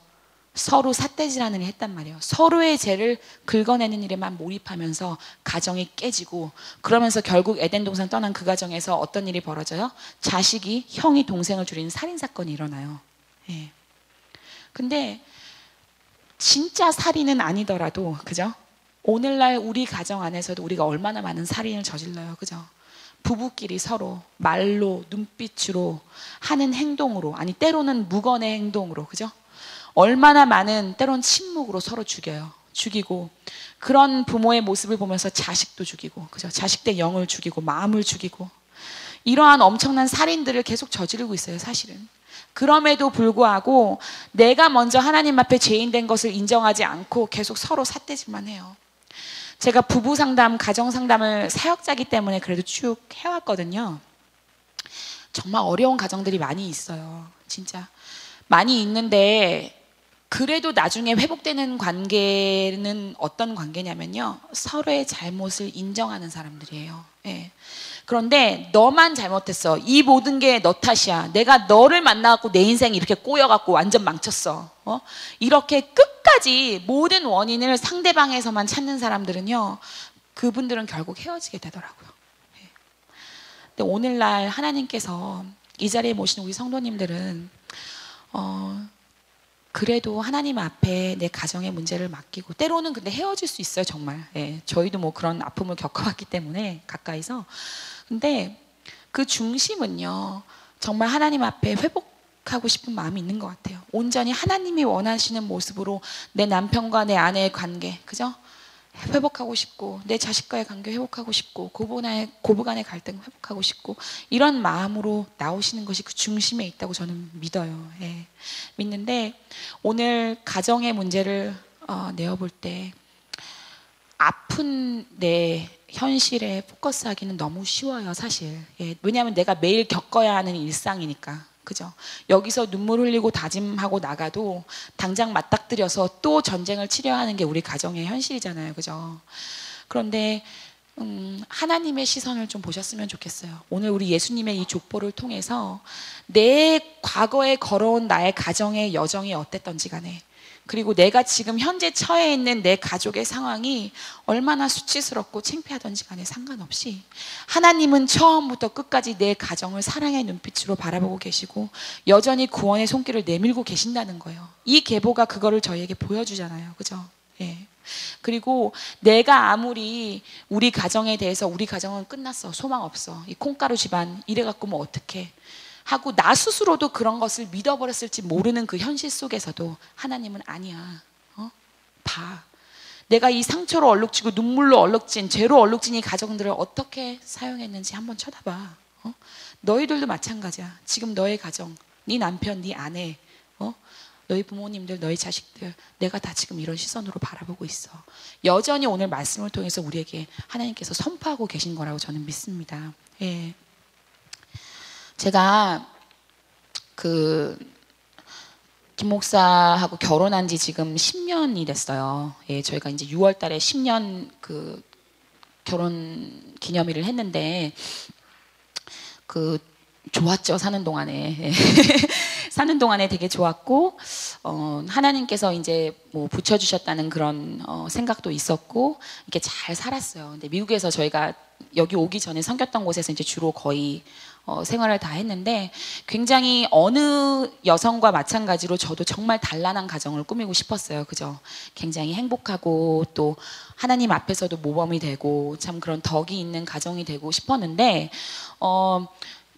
서로 삿대질하는 일 했단 말이에요. 서로의 죄를 긁어내는 일에만 몰입하면서 가정이 깨지고, 그러면서 결국 에덴 동산 떠난 그 가정에서 어떤 일이 벌어져요? 자식이 형이 동생을 죽이는 살인 사건이 일어나요. 예. 근데 진짜 살인은 아니더라도, 그죠? 오늘날 우리 가정 안에서도 우리가 얼마나 많은 살인을 저질러요, 그죠? 부부끼리 서로 말로, 눈빛으로 하는 행동으로, 아니 때로는 무건의 행동으로, 그죠? 얼마나 많은, 때론 침묵으로 서로 죽이고, 그런 부모의 모습을 보면서 자식도 죽이고, 그죠? 자식의 영을 죽이고 마음을 죽이고, 이러한 엄청난 살인들을 계속 저지르고 있어요, 사실은. 그럼에도 불구하고 내가 먼저 하나님 앞에 죄인 된 것을 인정하지 않고 계속 서로 삿대질만 해요. 제가 부부 상담, 가정 상담을 사역자기 때문에 그래도 쭉 해왔거든요. 정말 어려운 가정들이 많이 있어요. 진짜 많이 있는데, 그래도 나중에 회복되는 관계는 어떤 관계냐면요, 서로의 잘못을 인정하는 사람들이에요. 예. 그런데 너만 잘못했어, 이 모든 게 너 탓이야, 내가 너를 만나갖고 내 인생이 이렇게 꼬여갖고 완전 망쳤어, 이렇게 끝까지 모든 원인을 상대방에서만 찾는 사람들은요, 그분들은 결국 헤어지게 되더라고요. 예. 근데 오늘날 하나님께서 이 자리에 모신 우리 성도님들은 그래도 하나님 앞에 내 가정의 문제를 맡기고, 때로는 근데 헤어질 수 있어요, 정말. 예, 저희도 뭐 그런 아픔을 겪어왔기 때문에 가까이서. 근데 그 중심은요, 정말 하나님 앞에 회복하고 싶은 마음이 있는 것 같아요. 온전히 하나님이 원하시는 모습으로 내 남편과 내 아내의 관계, 그죠? 회복하고 싶고, 내 자식과의 관계 회복하고 싶고, 고부 간의 갈등 회복하고 싶고, 이런 마음으로 나오시는 것이 그 중심에 있다고 저는 믿어요. 예. 믿는데, 오늘 가정의 문제를 내어볼 때 아픈 내 현실에 포커스하기는 너무 쉬워요, 사실. 예. 왜냐하면 내가 매일 겪어야 하는 일상이니까. 그죠? 여기서 눈물 흘리고 다짐하고 나가도 당장 맞닥뜨려서 또 전쟁을 치러야 하는 게 우리 가정의 현실이잖아요, 그죠? 그런데 하나님의 시선을 좀 보셨으면 좋겠어요. 오늘 우리 예수님의 이 족보를 통해서 내 과거에 걸어온 나의 가정의 여정이 어땠던지 간에, 그리고 내가 지금 현재 처해 있는 내 가족의 상황이 얼마나 수치스럽고 창피하던지 간에 상관없이 하나님은 처음부터 끝까지 내 가정을 사랑의 눈빛으로 바라보고 계시고 여전히 구원의 손길을 내밀고 계신다는 거예요. 이 계보가 그거를 저희에게 보여주잖아요, 그죠? 예. 그리고 내가 아무리 우리 가정에 대해서 우리 가정은 끝났어, 소망 없어, 이 콩가루 집안 이래갖고 뭐 어떡해 하고 나 스스로도 그런 것을 믿어버렸을지 모르는 그 현실 속에서도 하나님은 아니야. 봐. 내가 이 상처로 얼룩지고 눈물로 얼룩진, 죄로 얼룩진 이 가정들을 어떻게 사용했는지 한번 쳐다봐. 너희들도 마찬가지야. 지금 너의 가정, 네 남편, 네 아내, 너희 부모님들, 너희 자식들, 내가 다 지금 이런 시선으로 바라보고 있어. 여전히 오늘 말씀을 통해서 우리에게 하나님께서 선포하고 계신 거라고 저는 믿습니다. 예. 제가 김 목사하고 결혼한 지 지금 10년이 됐어요. 예, 저희가 이제 6월 달에 10년 결혼 기념일을 했는데, 좋았죠, 사는 동안에. 예. 사는 동안에 되게 좋았고, 하나님께서 이제 뭐 붙여주셨다는 그런 생각도 있었고, 이렇게 잘 살았어요. 근데 미국에서 저희가 여기 오기 전에 섬겼던 곳에서 이제 주로 거의 생활을 다 했는데, 굉장히 어느 여성과 마찬가지로 저도 정말 단란한 가정을 꾸미고 싶었어요, 그죠? 굉장히 행복하고 또 하나님 앞에서도 모범이 되고 참 그런 덕이 있는 가정이 되고 싶었는데,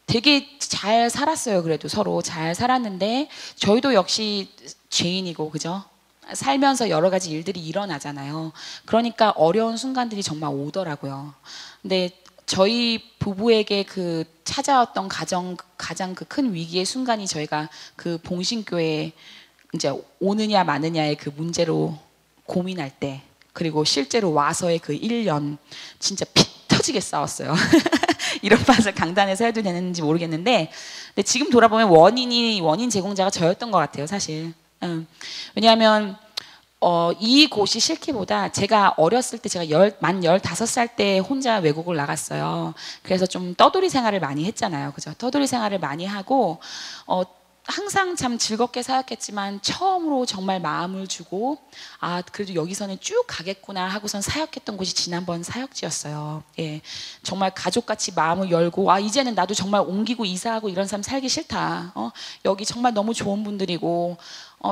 되게 잘 살았어요. 그래도 서로 잘 살았는데 저희도 역시 죄인이고, 그죠? 살면서 여러 가지 일들이 일어나잖아요. 그러니까 어려운 순간들이 정말 오더라고요. 근데 저희 부부에게 그 찾아왔던 가장 그 큰 위기의 순간이 저희가 그 봉신교회에 이제 오느냐 마느냐의 그 문제로 고민할 때, 그리고 실제로 와서의 그 1년 진짜 피 터지게 싸웠어요. 이런 말을 강단에서 해도 되는지 모르겠는데, 근데 지금 돌아보면 원인 제공자가 저였던 것 같아요, 사실. 왜냐하면 이 곳이 싫기보다 제가 어렸을 때, 제가 만 15살 때 혼자 외국을 나갔어요. 그래서 좀 떠돌이 생활을 많이 했잖아요. 그죠? 떠돌이 생활을 많이 하고, 항상 참 즐겁게 사역했지만 처음으로 정말 마음을 주고, 아, 그래도 여기서는 쭉 가겠구나 하고선 사역했던 곳이 지난번 사역지였어요. 예, 정말 가족같이 마음을 열고, 아, 이제는 나도 정말 옮기고 이사하고 이런 삶 살기 싫다. 여기 정말 너무 좋은 분들이고,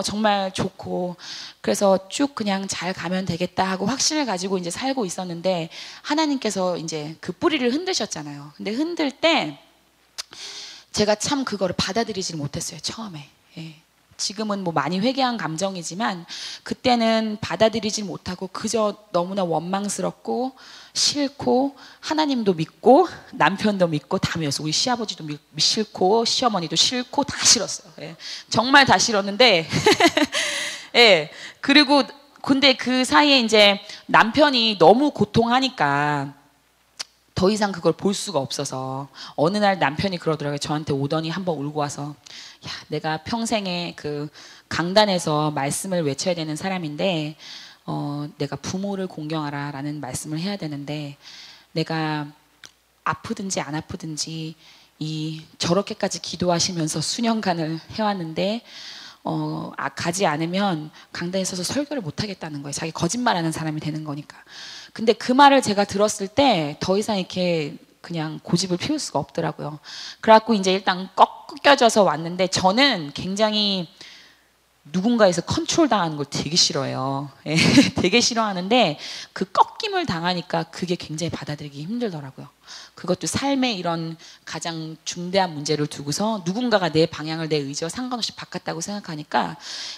정말 좋고, 그래서 쭉 그냥 잘 가면 되겠다 하고 확신을 가지고 이제 살고 있었는데, 하나님께서 이제 그 뿌리를 흔드셨잖아요. 근데 흔들 때 제가 참 그거를 받아들이지 못했어요, 처음에. 예. 지금은 뭐 많이 회개한 감정이지만 그때는 받아들이지 못하고 그저 너무나 원망스럽고 싫고, 하나님도 믿고 남편도 믿고 다 믿었어요. 우리 시아버지도 싫고 시어머니도 싫고 다 싫었어요. 예. 정말 다 싫었는데 예. 그리고 근데 그 사이에 이제 남편이 너무 고통하니까 더 이상 그걸 볼 수가 없어서 어느 날 남편이 그러더라고요. 저한테 오더니 한번 울고 와서, 야, 내가 평생에 그 강단에서 말씀을 외쳐야 되는 사람인데 내가 부모를 공경하라 라는 말씀을 해야 되는데, 내가 아프든지 안 아프든지 저렇게까지 기도하시면서 수년간을 해왔는데 가지 않으면 강단에 서서 설교를 못 하겠다는 거예요. 자기 거짓말하는 사람이 되는 거니까. 근데 그 말을 제가 들었을 때 더 이상 이렇게 그냥 고집을 피울 수가 없더라고요. 그래갖고 이제 일단 꺾여져서 왔는데, 저는 굉장히 누군가에서 컨트롤 당하는 걸 되게 싫어해요. 예, 되게 싫어하는데 그 꺾임을 당하니까 그게 굉장히 받아들이기 힘들더라고요. 그것도 삶의 이런 가장 중대한 문제를 두고서 누군가가 내 방향을 내 의지와 상관없이 바꿨다고 생각하니까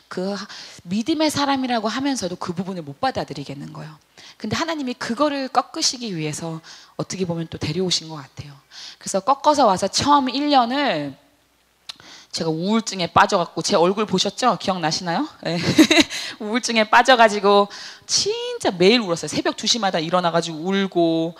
그 믿음의 사람이라고 하면서도 그 부분을 못 받아들이겠는 거예요. 근데 하나님이 그거를 꺾으시기 위해서 어떻게 보면 또 데려오신 것 같아요. 그래서 꺾어서 와서 처음 1년을 제가 우울증에 빠져갖고, 제 얼굴 보셨죠? 기억나시나요? 네. 우울증에 빠져가지고 진짜 매일 울었어요. 새벽 2시마다 일어나가지고 울고.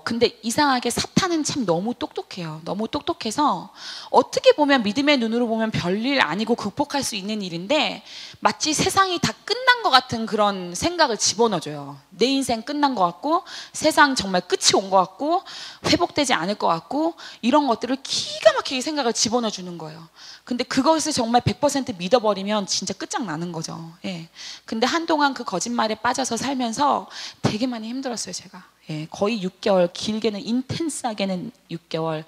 근데 이상하게 사탄은 참 너무 똑똑해요. 너무 똑똑해서 어떻게 보면 믿음의 눈으로 보면 별일 아니고 극복할 수 있는 일인데, 마치 세상이 다 끝난 것 같은 그런 생각을 집어넣어줘요. 내 인생 끝난 것 같고, 세상 정말 끝이 온 것 같고, 회복되지 않을 것 같고, 이런 것들을 기가 막히게 생각을 집어넣어 주는 거예요. 근데 그것을 정말 100% 믿어버리면 진짜 끝장나는 거죠. 예. 근데 한동안 그 거짓말에 빠져서 살면서 되게 많이 힘들었어요, 제가. 예, 거의 6개월, 길게는 인텐스하게는 6개월,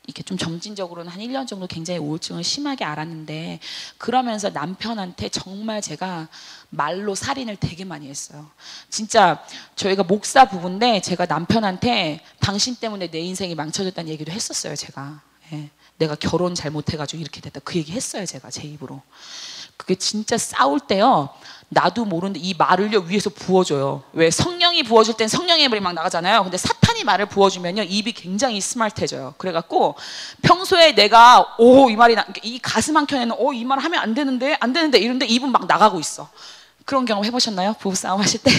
이렇게 좀 점진적으로는 한 1년 정도 굉장히 우울증을 심하게 앓았는데, 그러면서 남편한테 정말 제가 말로 살인을 되게 많이 했어요. 진짜 저희가 목사 부부인데 제가 남편한테 당신 때문에 내 인생이 망쳐졌다는 얘기도 했었어요, 제가. 예, 내가 결혼 잘못해가지고 이렇게 됐다, 그 얘기 했어요, 제가 제 입으로. 그게 진짜 싸울 때요, 나도 모르는데 이 말을 위에서 부어줘요. 왜? 성령이 부어줄 땐 성령의 말이 막 나가잖아요. 근데 사탄이 말을 부어주면요, 입이 굉장히 스마트해져요. 그래갖고 평소에 내가 이 말이 이 가슴 한 켠에는 이 말 하면 안 되는데 이런데 입은 막 나가고 있어. 그런 경험 해보셨나요? 부부싸움 하실 때?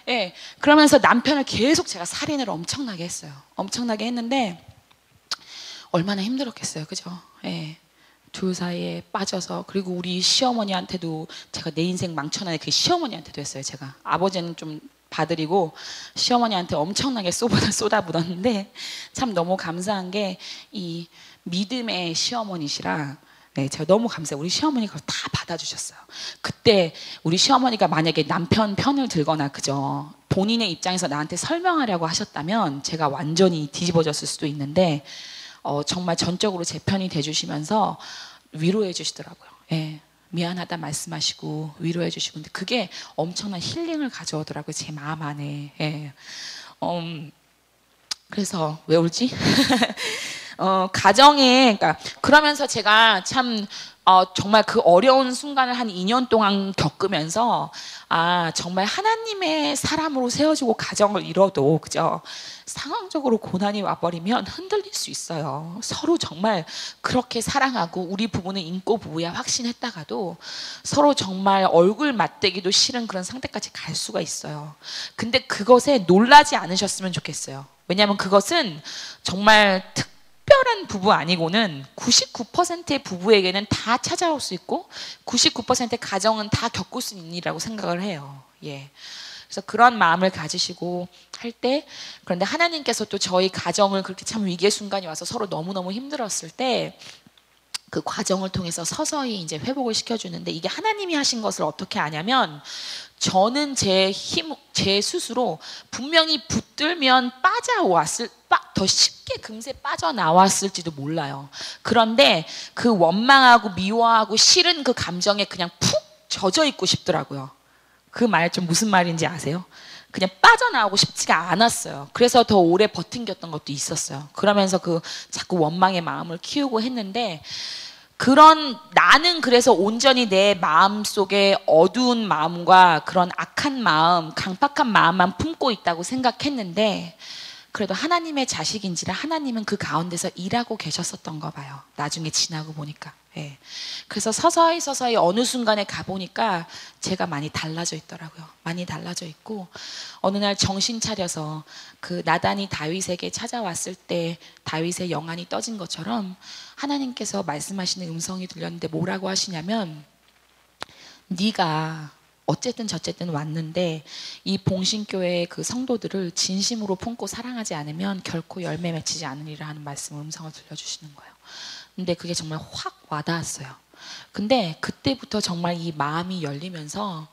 예. 그러면서 남편을 계속 제가 살인을 엄청나게 했어요. 엄청나게 했는데 얼마나 힘들었겠어요, 그죠? 예. 둘 사이에 빠져서. 그리고 우리 시어머니한테도 제가 내 인생 망쳐놔야, 그 시어머니한테도 했어요, 제가. 아버지는 좀 봐드리고 시어머니한테 엄청나게 쏟아붓었는데, 참 너무 감사한 게 이 믿음의 시어머니시라, 네, 제가 너무 감사해요. 우리 시어머니가 그걸 다 받아주셨어요. 그때 우리 시어머니가 만약에 남편 편을 들거나, 그죠, 본인의 입장에서 나한테 설명하려고 하셨다면 제가 완전히 뒤집어졌을 수도 있는데, 정말 전적으로 제 편이 돼주시면서 위로해 주시더라고요. 예, 미안하다 말씀하시고 위로해 주시고. 근데 그게 엄청난 힐링을 가져오더라고요, 제 마음 안에. 예. 그래서 왜 울지? 가정에, 그러니까 그러면서 제가 참 정말 그 어려운 순간을 한 2년 동안 겪으면서 정말 하나님의 사람으로 세워지고 가정을 이뤄도 그죠? 상황적으로 고난이 와버리면 흔들릴 수 있어요. 서로 정말 그렇게 사랑하고 우리 부부는 인고 부부야 확신했다가도 서로 정말 얼굴 맞대기도 싫은 그런 상태까지 갈 수가 있어요. 근데 그것에 놀라지 않으셨으면 좋겠어요. 왜냐하면 그것은 정말 특별한 부부 아니고는 99%의 부부에게는 다 찾아올 수 있고 99%의 가정은 다 겪을 수 있는 일이라고 생각을 해요. 예. 그래서 그런 마음을 가지시고 할 때, 그런데 하나님께서 또 저희 가정을 그렇게 참 위기의 순간이 와서 서로 너무너무 힘들었을 때 그 과정을 통해서 서서히 이제 회복을 시켜주는데, 이게 하나님이 하신 것을 어떻게 아냐면, 저는 제 스스로 분명히 붙들면 더 쉽게 금세 빠져나왔을지도 몰라요. 그런데 그 원망하고 미워하고 싫은 그 감정에 그냥 푹 젖어 있고 싶더라고요. 그 말 좀 무슨 말인지 아세요? 그냥 빠져나오고 싶지가 않았어요. 그래서 더 오래 버팅겼던 것도 있었어요. 그러면서 그 자꾸 원망의 마음을 키우고 했는데, 나는 그래서 온전히 내 마음 속에 어두운 마음과 그런 악한 마음, 강팍한 마음만 품고 있다고 생각했는데, 그래도 하나님의 자식인지라 하나님은 그 가운데서 일하고 계셨었던가 봐요. 나중에 지나고 보니까. 예. 그래서 서서히 어느 순간에 가보니까 제가 많이 달라져 있더라고요. 많이 달라져 있고, 어느 날 정신 차려서 그 나단이 다윗에게 찾아왔을 때 다윗의 영안이 떠진 것처럼 하나님께서 말씀하시는 음성이 들렸는데 뭐라고 하시냐면, 네가 어쨌든 저쨌든 왔는데 이 봉신교회의 그 성도들을 진심으로 품고 사랑하지 않으면 결코 열매 맺히지 않으리라 하는 말씀, 음성을 들려주시는 거예요. 근데 그게 정말 확 와닿았어요. 근데 그때부터 정말 이 마음이 열리면서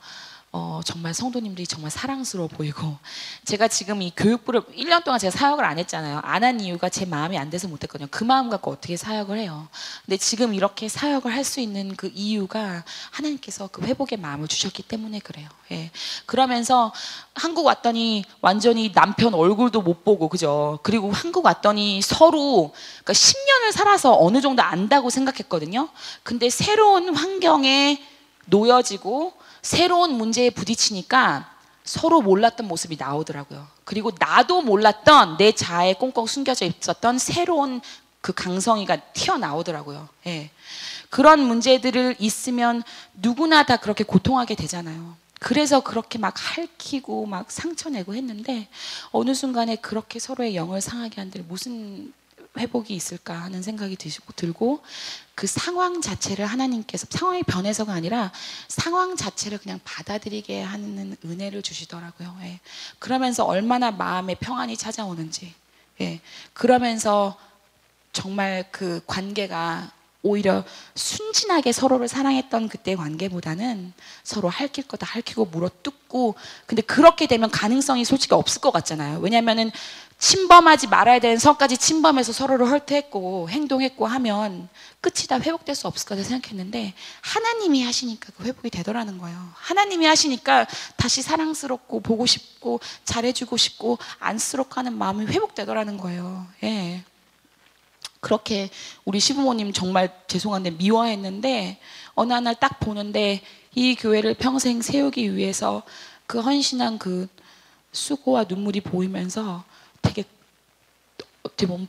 정말 성도님들이 정말 사랑스러워 보이고, 제가 지금 이 교육부를 1년 동안 제가 사역을 안 했잖아요. 안 한 이유가 제 마음이 안 돼서 못했거든요. 그 마음 갖고 어떻게 사역을 해요. 근데 지금 이렇게 사역을 할 수 있는 그 이유가 하나님께서 그 회복의 마음을 주셨기 때문에 그래요. 예. 그러면서 한국 왔더니 완전히 남편 얼굴도 못 보고, 그죠? 그리고 한국 왔더니 서로, 그러니까 10년을 살아서 어느 정도 안다고 생각했거든요. 근데 새로운 환경에 놓여지고 새로운 문제에 부딪히니까 서로 몰랐던 모습이 나오더라고요. 그리고 나도 몰랐던 내 자아에 꽁꽁 숨겨져 있었던 새로운 그 강성이가 튀어나오더라고요. 예. 그런 문제들을 있으면 누구나 다 그렇게 고통하게 되잖아요. 그래서 그렇게 막 핥히고 막 상처내고 했는데, 어느 순간에 그렇게 서로의 영을 상하게 한들 무슨 회복이 있을까 하는 생각이 들고, 그 상황 자체를 하나님께서, 상황이 변해서가 아니라 상황 자체를 그냥 받아들이게 하는 은혜를 주시더라고요. 예. 그러면서 얼마나 마음의 평안이 찾아오는지, 예. 그러면서 정말 그 관계가 오히려 순진하게 서로를 사랑했던 그때의 관계보다는 서로 핥힐 거 다 핥히고 물어뜯고, 근데 그렇게 되면 가능성이 솔직히 없을 것 같잖아요. 왜냐면은 침범하지 말아야 되는 선까지 침범해서 서로를 헐트했고 행동했고 하면 끝이 다 회복될 수 없을 거다 생각했는데, 하나님이 하시니까 그 회복이 되더라는 거예요. 하나님이 하시니까 다시 사랑스럽고 보고 싶고 잘해주고 싶고 안쓰럽고 하는 마음이 회복되더라는 거예요. 예. 그렇게 우리 시부모님 정말 죄송한데 미워했는데, 어느 날 딱 보는데 이 교회를 평생 세우기 위해서 그 헌신한 그 수고와 눈물이 보이면서 되게 어떻게 보면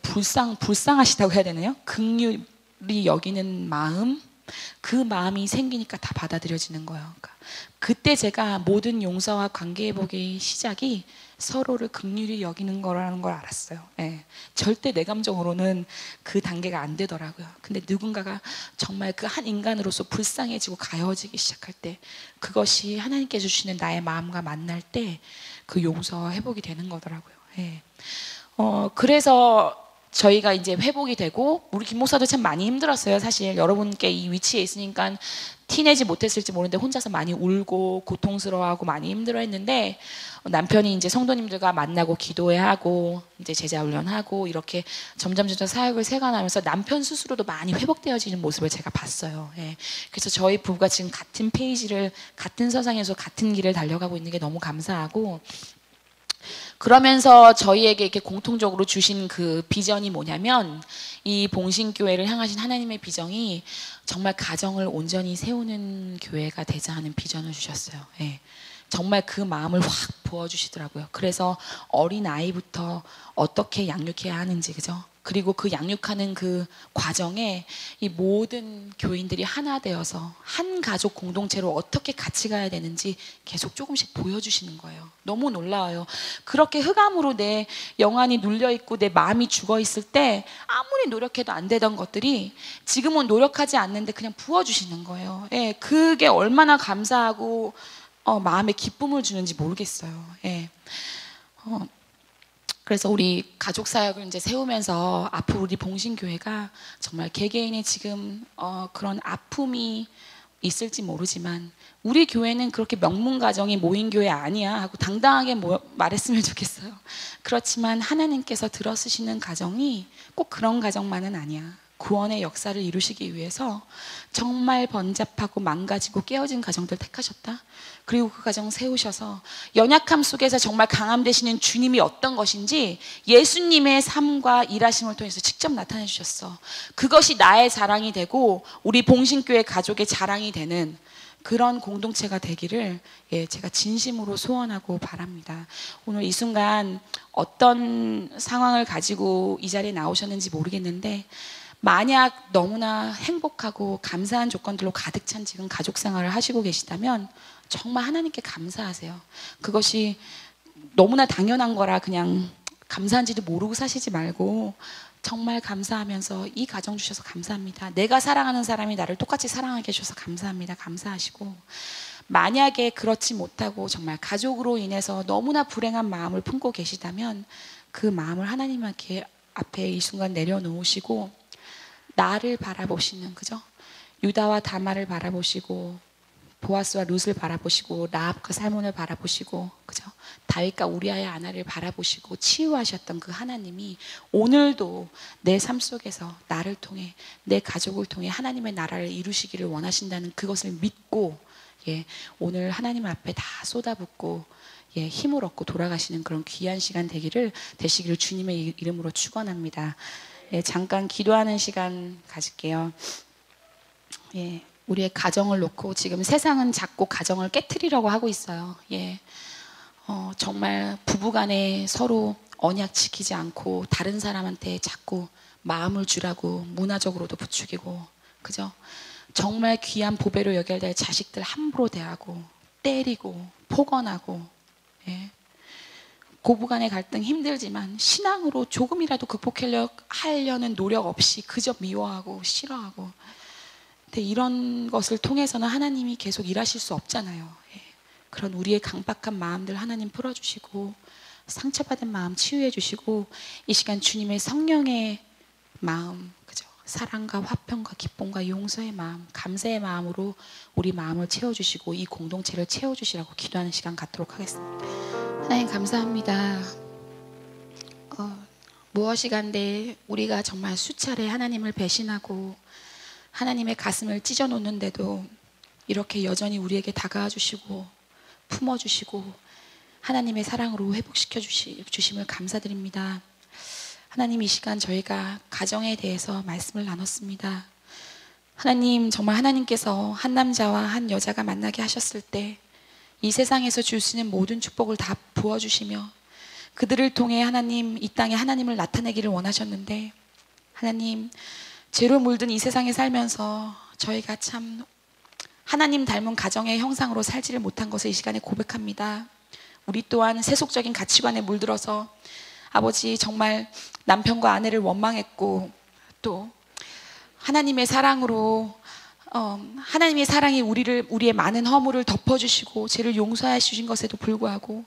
불쌍하시다고 해야 되나요? 긍휼히 여기는 마음, 그 마음이 생기니까 다 받아들여지는 거예요. 그러니까 그때 제가 모든 용서와 관계 회복의 시작이 서로를 긍휼히 여기는 거라는 걸 알았어요. 예. 절대 내 감정으로는 그 단계가 안 되더라고요. 근데 누군가가 정말 그 한 인간으로서 불쌍해지고 가여워지기 시작할 때, 그것이 하나님께 주시는 나의 마음과 만날 때 그 용서와 회복이 되는 거더라고요. 예. 그래서 저희가 이제 회복이 되고, 우리 김 목사도 참 많이 힘들었어요. 사실 여러분께 이 위치에 있으니까 티내지 못했을지 모르는데 혼자서 많이 울고 고통스러워하고 많이 힘들어했는데, 남편이 이제 성도님들과 만나고 기도해야 하고 이제 제자 훈련하고 이렇게 점점 사역을 세관하면서 남편 스스로도 많이 회복되어지는 모습을 제가 봤어요. 예. 그래서 저희 부부가 지금 같은 페이지를, 같은 서상에서 같은 길을 달려가고 있는 게 너무 감사하고, 그러면서 저희에게 이렇게 공통적으로 주신 그 비전이 뭐냐면, 이 봉신교회를 향하신 하나님의 비전이 정말 가정을 온전히 세우는 교회가 되자 하는 비전을 주셨어요. 예. 정말 그 마음을 확 부어주시더라고요. 그래서 어린 아이부터 어떻게 양육해야 하는지, 그죠? 그리고 그 양육하는 그 과정에 이 모든 교인들이 하나 되어서 한 가족 공동체로 어떻게 같이 가야 되는지 계속 조금씩 보여주시는 거예요. 너무 놀라워요. 그렇게 흑암으로 내 영안이 눌려있고 내 마음이 죽어있을 때 아무리 노력해도 안 되던 것들이 지금은 노력하지 않는데 그냥 부어주시는 거예요. 예, 그게 얼마나 감사하고 마음에 기쁨을 주는지 모르겠어요. 예. 그래서 우리 가족 사역을 이제 세우면서 앞으로 우리 봉신교회가 정말 개개인의 지금 그런 아픔이 있을지 모르지만 우리 교회는 그렇게 명문 가정이 모인 교회 아니야 하고 당당하게 말했으면 좋겠어요. 그렇지만 하나님께서 들어쓰시는 가정이 꼭 그런 가정만은 아니야. 구원의 역사를 이루시기 위해서 정말 번잡하고 망가지고 깨어진 가정들 택하셨다. 그리고 그 가정 세우셔서 연약함 속에서 정말 강함 되시는 주님이 어떤 것인지 예수님의 삶과 일하심을 통해서 직접 나타내 주셨어. 그것이 나의 자랑이 되고 우리 봉신교회 가족의 자랑이 되는 그런 공동체가 되기를 제가 진심으로 소원하고 바랍니다. 오늘 이 순간 어떤 상황을 가지고 이 자리에 나오셨는지 모르겠는데 만약 너무나 행복하고 감사한 조건들로 가득 찬 지금 가족 생활을 하시고 계시다면 정말 하나님께 감사하세요. 그것이 너무나 당연한 거라 그냥 감사한지도 모르고 사시지 말고 정말 감사하면서 이 가정 주셔서 감사합니다. 내가 사랑하는 사람이 나를 똑같이 사랑하게 해주셔서 감사합니다. 감사하시고 만약에 그렇지 못하고 정말 가족으로 인해서 너무나 불행한 마음을 품고 계시다면 그 마음을 하나님 앞에 이 순간 내려놓으시고 나를 바라보시는, 그죠? 유다와 다말을 바라보시고 보아스와 룻을 바라보시고 라합과 살몬을 바라보시고, 그죠? 다윗과 우리아의 아나를 바라보시고 치유하셨던 그 하나님이 오늘도 내 삶 속에서 나를 통해 내 가족을 통해 하나님의 나라를 이루시기를 원하신다는 그것을 믿고 오늘 하나님 앞에 다 쏟아붓고 힘을 얻고 돌아가시는 그런 귀한 시간 되시기를 주님의 이름으로 축원합니다. 잠깐 기도하는 시간 가질게요. 우리의 가정을 놓고 지금 세상은 자꾸 가정을 깨트리려고 하고 있어요. 정말 부부간에 서로 언약 지키지 않고 다른 사람한테 자꾸 마음을 주라고 문화적으로도 부추기고, 그죠? 정말 귀한 보배로 여겨야 될 자식들 함부로 대하고 때리고 폭언하고, 고부간의 갈등 힘들지만 신앙으로 조금이라도 극복하려는 노력 없이 그저 미워하고 싫어하고. 근데 이런 것을 통해서는 하나님이 계속 일하실 수 없잖아요. 그런 우리의 강박한 마음들 하나님 풀어주시고 상처받은 마음 치유해 주시고 이 시간 주님의 성령의 마음, 그죠? 사랑과 화평과 기쁨과 용서의 마음, 감사의 마음으로 우리 마음을 채워주시고 이 공동체를 채워주시라고 기도하는 시간 갖도록 하겠습니다. 하나님 감사합니다. 무엇이 간데 우리가 정말 수차례 하나님을 배신하고 하나님의 가슴을 찢어 놓는데도 이렇게 여전히 우리에게 다가와 주시고 품어주시고 하나님의 사랑으로 회복시켜 주심을 감사드립니다. 하나님, 이 시간 저희가 가정에 대해서 말씀을 나눴습니다. 하나님, 정말 하나님께서 한 남자와 한 여자가 만나게 하셨을 때 이 세상에서 줄 수 있는 모든 축복을 다 부어주시며 그들을 통해 하나님, 이 땅에 하나님을 나타내기를 원하셨는데 하나님, 죄로 물든 이 세상에 살면서 저희가 참 하나님 닮은 가정의 형상으로 살지를 못한 것을 이 시간에 고백합니다. 우리 또한 세속적인 가치관에 물들어서 아버지 정말 남편과 아내를 원망했고 또 하나님의 사랑으로 하나님의 사랑이 우리의 많은 허물을 덮어주시고 죄를 용서해 주신 것에도 불구하고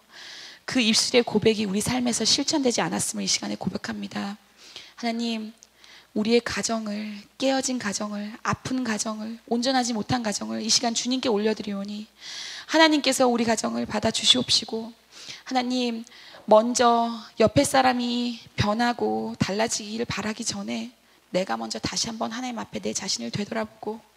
그 입술의 고백이 우리 삶에서 실천되지 않았음을 이 시간에 고백합니다. 하나님, 우리의 가정을, 깨어진 가정을, 아픈 가정을, 온전하지 못한 가정을 이 시간 주님께 올려드리오니 하나님께서 우리 가정을 받아주시옵시고 하나님, 먼저 옆에 사람이 변하고 달라지기를 바라기 전에 내가 먼저 다시 한번 하나님 앞에 내 자신을 되돌아보고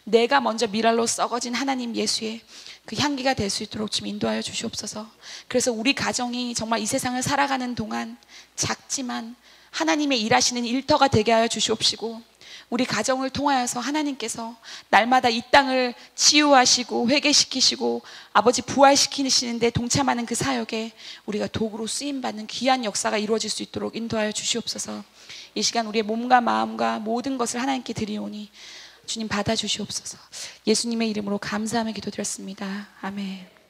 내가 먼저 미랄로 썩어진 하나님 예수의 그 향기가 될 수 있도록 좀 인도하여 주시옵소서. 그래서 우리 가정이 정말 이 세상을 살아가는 동안 작지만 하나님의 일하시는 일터가 되게 하여 주시옵시고, 우리 가정을 통하여서 하나님께서 날마다 이 땅을 치유하시고 회개시키시고 아버지 부활시키시는데 동참하는 그 사역에 우리가 도구로 쓰임받는 귀한 역사가 이루어질 수 있도록 인도하여 주시옵소서. 이 시간 우리의 몸과 마음과 모든 것을 하나님께 드리오니 주님 받아주시옵소서. 예수님의 이름으로 감사하며 기도드렸습니다. 아멘.